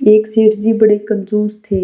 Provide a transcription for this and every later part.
एक सेठ जी बड़े कंजूस थे।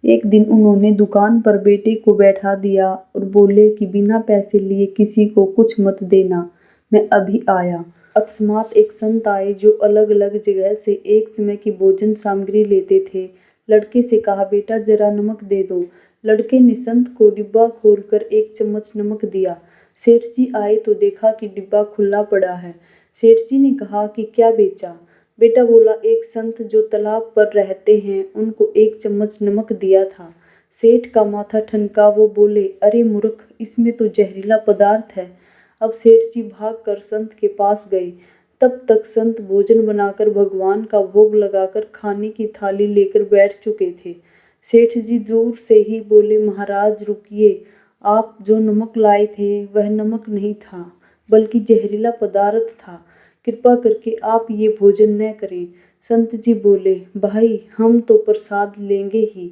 एक दिन उन्होंने दुकान पर बेटे को बैठा दिया और बोले कि बिना पैसे लिए किसी को कुछ मत देना, मैं अभी आया। अकस्मात एक संत आए जो अलग अलग जगह से एक समय की भोजन सामग्री लेते थे। लड़के से कहा, बेटा जरा नमक दे दो। लड़के ने संत को डिब्बा खोलकर एक चम्मच नमक दिया। सेठ जी आए तो देखा कि डिब्बा खुला पड़ा है। सेठ जी ने कहा कि क्या बेचा? बेटा बोला, एक संत जो तालाब पर रहते हैं उनको एक चम्मच नमक दिया था। सेठ का माथा ठनका। वो बोले, अरे मूर्ख, इसमें तो जहरीला पदार्थ है। अब सेठ जी भागकर संत के पास गए। तब तक संत भोजन बनाकर भगवान का भोग लगाकर खाने की थाली लेकर बैठ चुके थे। सेठ जी दूर से ही बोले, महाराज रुकिए, आप जो नमक लाए थे वह नमक नहीं था, बल्कि जहरीला पदार्थ था। कृपा करके आप ये भोजन न करें। संत जी बोले, भाई हम तो प्रसाद लेंगे ही,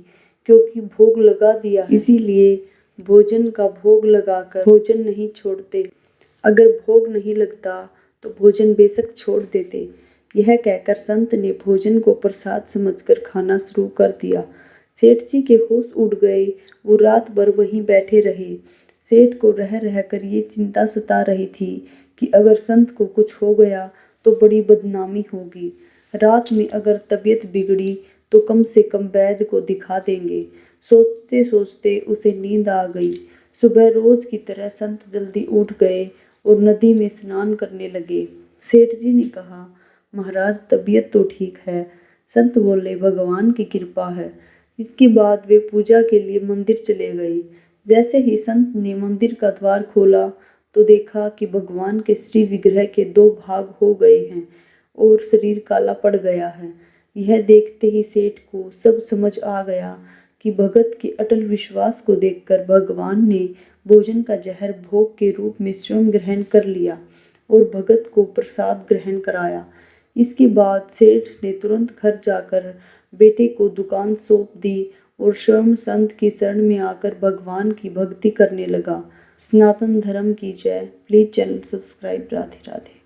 क्योंकि भोग लगा दिया है, इसीलिए भोजन का भोग लगाकर भोजन नहीं छोड़ते। अगर भोग नहीं लगता तो भोजन बेशक छोड़ देते। यह कहकर संत ने भोजन को प्रसाद समझकर खाना शुरू कर दिया। सेठ जी के होश उड़ गए। वो रात भर वहीं बैठे रहे। सेठ को रह रहकर ये चिंता सता रही थी कि अगर संत को कुछ हो गया तो बड़ी बदनामी होगी। रात में अगर तबीयत बिगड़ी तो कम से कम वैद्य को दिखा देंगे। सोचते सोचते उसे नींद आ गई। सुबह रोज की तरह संत जल्दी उठ गए और नदी में स्नान करने लगे। सेठ जी ने कहा, महाराज तबीयत तो ठीक है। संत बोले, भगवान की कृपा है। इसके बाद वे पूजा के लिए मंदिर चले गए। जैसे ही संत ने मंदिर का द्वार खोला तो देखा कि भगवान के श्री विग्रह के 2 भाग हो गए हैं और शरीर काला पड़ गया है। यह देखते ही सेठ को सब समझ आ गया कि भगत के अटल विश्वास को देखकर भगवान ने भोजन का जहर भोग के रूप में स्वयं ग्रहण कर लिया और भगत को प्रसाद ग्रहण कराया। इसके बाद सेठ ने तुरंत घर जाकर बेटे को दुकान सौंप दी और स्वयं संत की शरण में आकर भगवान की भक्ति करने लगा। सनातन धर्म की जय। Please channel subscribe. Radhe Radhe.